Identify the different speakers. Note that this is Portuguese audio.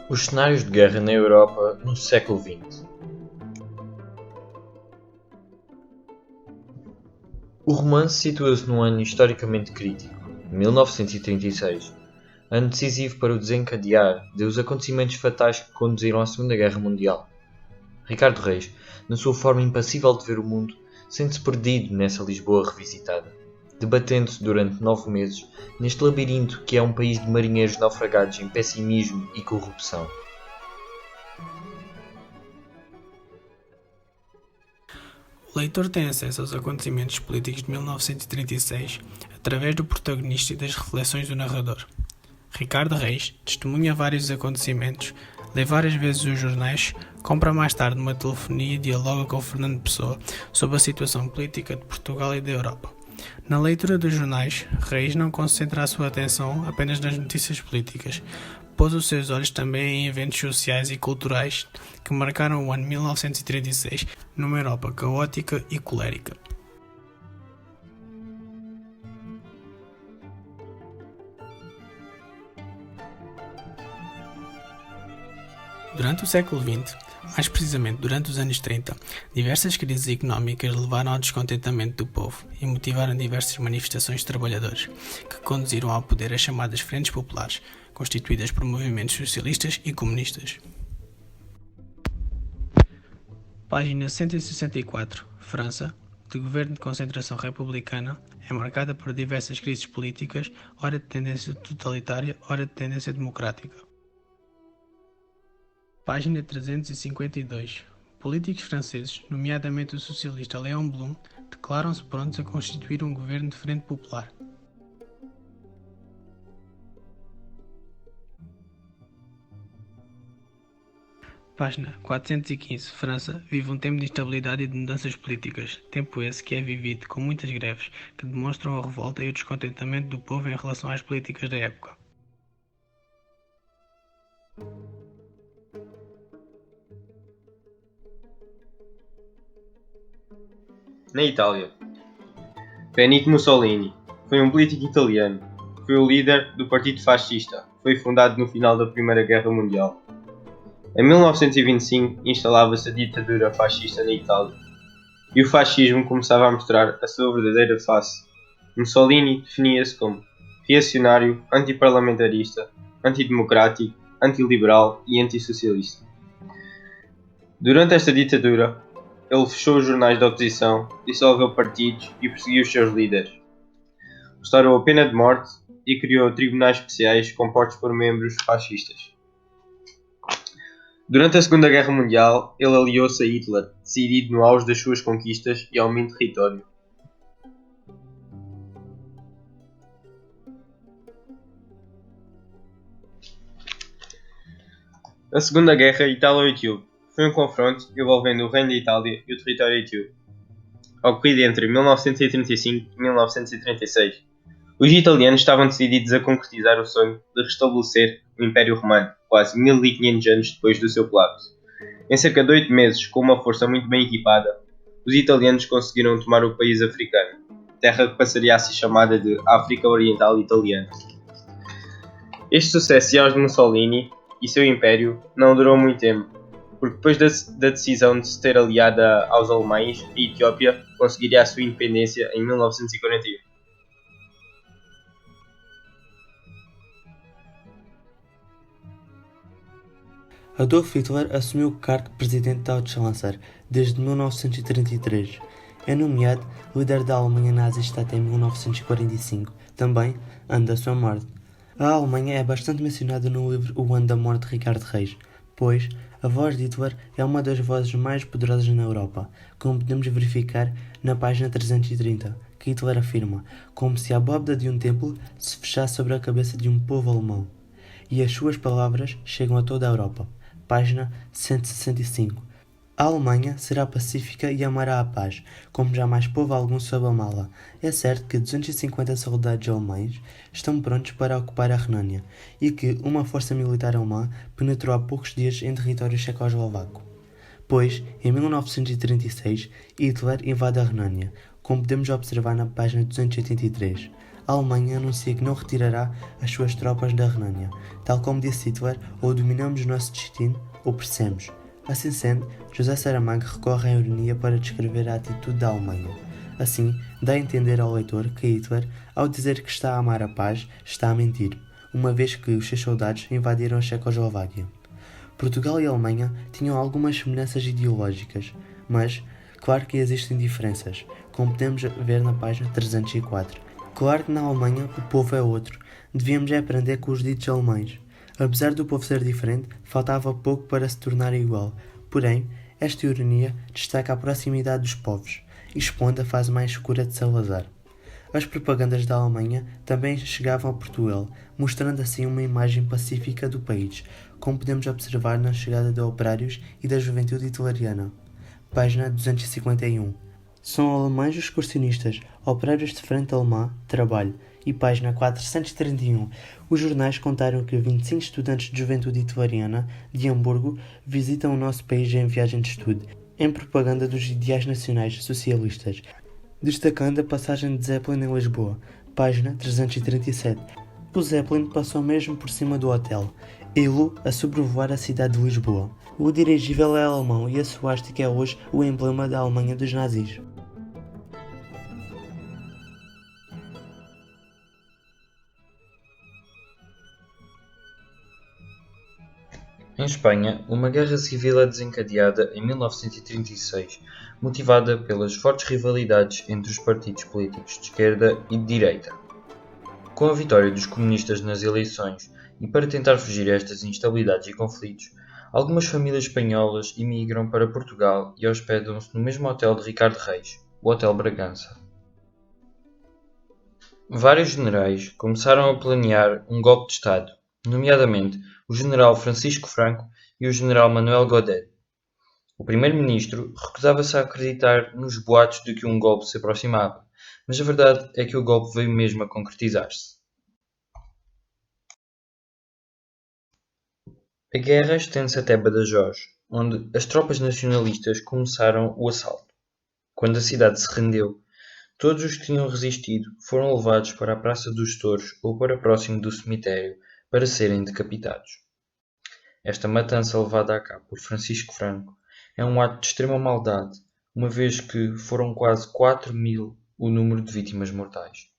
Speaker 1: Os cenários de guerra na Europa no século XX. O romance situa-se num ano historicamente crítico, 1936, ano decisivo para o desencadear dos acontecimentos fatais que conduziram à Segunda Guerra Mundial. Ricardo Reis, na sua forma impassível de ver o mundo, sente-se perdido nessa Lisboa revisitada, debatendo-se durante 9 meses neste labirinto que é um país de marinheiros naufragados em pessimismo e corrupção.
Speaker 2: O leitor tem acesso aos acontecimentos políticos de 1936 através do protagonista e das reflexões do narrador. Ricardo Reis testemunha vários acontecimentos, lê várias vezes os jornais, compra mais tarde uma telefonia e dialoga com Fernando Pessoa sobre a situação política de Portugal e da Europa. Na leitura dos jornais, Reis não concentra a sua atenção apenas nas notícias políticas, pôs os seus olhos também em eventos sociais e culturais que marcaram o ano 1936 numa Europa caótica e colérica. Durante o século XX, mais precisamente durante os anos 30, diversas crises económicas levaram ao descontentamento do povo e motivaram diversas manifestações de trabalhadores, que conduziram ao poder as chamadas Frentes Populares, constituídas por movimentos socialistas e comunistas. Página 164. França, de governo de concentração republicana, é marcada por diversas crises políticas, ora de tendência totalitária, ora de tendência democrática. Página 352. Políticos franceses, nomeadamente o socialista Léon Blum, declaram-se prontos a constituir um governo de frente popular. Página 415. França vive um tempo de instabilidade e de mudanças políticas, tempo esse que é vivido com muitas greves que demonstram a revolta e o descontentamento do povo em relação às políticas da época.
Speaker 3: Na Itália, Benito Mussolini foi um político italiano. Foi o líder do Partido Fascista. Foi fundado no final da Primeira Guerra Mundial. Em 1925 instalava-se a ditadura fascista na Itália e o fascismo começava a mostrar a sua verdadeira face. Mussolini definia-se como reacionário, antiparlamentarista, antidemocrático, antiliberal e antissocialista. Durante esta ditadura, ele fechou os jornais da oposição, dissolveu partidos e perseguiu os seus líderes. Restaurou a pena de morte e criou tribunais especiais compostos por membros fascistas. Durante a Segunda Guerra Mundial, ele aliou-se a Hitler, decidido no auge das suas conquistas e aumento de território. A Segunda Guerra Italo-Etíope foi um confronto envolvendo o Reino da Itália e o território etíope, ocorrido entre 1935 e 1936. Os italianos estavam decididos a concretizar o sonho de restabelecer o Império Romano, quase 1500 anos depois do seu colapso. Em cerca de 8 meses, com uma força muito bem equipada, os italianos conseguiram tomar o país africano, terra que passaria a ser chamada de África Oriental Italiana. Este sucesso e aos de Mussolini e seu império não durou muito tempo, porque depois da decisão de se ter aliada aos alemães, a Etiópia conseguiria a sua independência em 1941.
Speaker 4: Adolf Hitler assumiu o cargo de presidente da Deutschland desde 1933. É nomeado líder da Alemanha nazista até 1945, também ano da sua morte. A Alemanha é bastante mencionada no livro O Ano da Morte de Ricardo Reis, pois a voz de Hitler é uma das vozes mais poderosas na Europa, como podemos verificar na página 330, que Hitler afirma, como se a abóbada de um templo se fechasse sobre a cabeça de um povo alemão. E as suas palavras chegam a toda a Europa. Página 165. A Alemanha será pacífica e amará a paz, como jamais povo algum soube amá-la. É certo que 250 soldados alemães estão prontos para ocupar a Renânia e que uma força militar alemã penetrou há poucos dias em território checoslovaco. Pois, em 1936, Hitler invade a Renânia, como podemos observar na página 283. a Alemanha anuncia que não retirará as suas tropas da Renânia. Tal como disse Hitler, ou dominamos o nosso destino, ou perecemos. Assim sendo, José Saramago recorre à ironia para descrever a atitude da Alemanha. Assim, dá a entender ao leitor que Hitler, ao dizer que está a amar a paz, está a mentir, uma vez que os seus soldados invadiram a Checoslováquia. Portugal e a Alemanha tinham algumas semelhanças ideológicas, mas, claro que existem diferenças, como podemos ver na página 304. Claro que na Alemanha o povo é outro, devíamos aprender com os ditos alemães. Apesar do povo ser diferente, faltava pouco para se tornar igual. Porém, esta ironia destaca a proximidade dos povos, expondo a fase mais escura de Salazar. As propagandas da Alemanha também chegavam a Portugal, mostrando assim uma imagem pacífica do país, como podemos observar na chegada de operários e da juventude hitleriana. Página 251. São alemães os excursionistas, operários de frente alemã, trabalho. E página 431. Os jornais contaram que 25 estudantes de juventude hitleriana de Hamburgo visitam o nosso país em viagem de estudo, em propaganda dos ideais nacionais socialistas, destacando a passagem de Zeppelin em Lisboa. Página 337. O Zeppelin passou mesmo por cima do hotel, ele a sobrevoar a cidade de Lisboa. O dirigível é alemão e a suástica é hoje o emblema da Alemanha dos nazis.
Speaker 1: Em Espanha, uma guerra civil é desencadeada em 1936, motivada pelas fortes rivalidades entre os partidos políticos de esquerda e de direita. Com a vitória dos comunistas nas eleições e para tentar fugir a estas instabilidades e conflitos, algumas famílias espanholas imigram para Portugal e hospedam-se no mesmo hotel de Ricardo Reis, o Hotel Bragança. Vários generais começaram a planear um golpe de Estado, nomeadamente o general Francisco Franco e o general Manuel Godet. O primeiro-ministro recusava-se a acreditar nos boatos de que um golpe se aproximava, mas a verdade é que o golpe veio mesmo a concretizar-se. A guerra estende-se até Badajoz, onde as tropas nacionalistas começaram o assalto. Quando a cidade se rendeu, todos os que tinham resistido foram levados para a Praça dos Touros ou para próximo do cemitério para serem decapitados. Esta matança levada a cabo por Francisco Franco é um ato de extrema maldade, uma vez que foram quase 4.000 o número de vítimas mortais.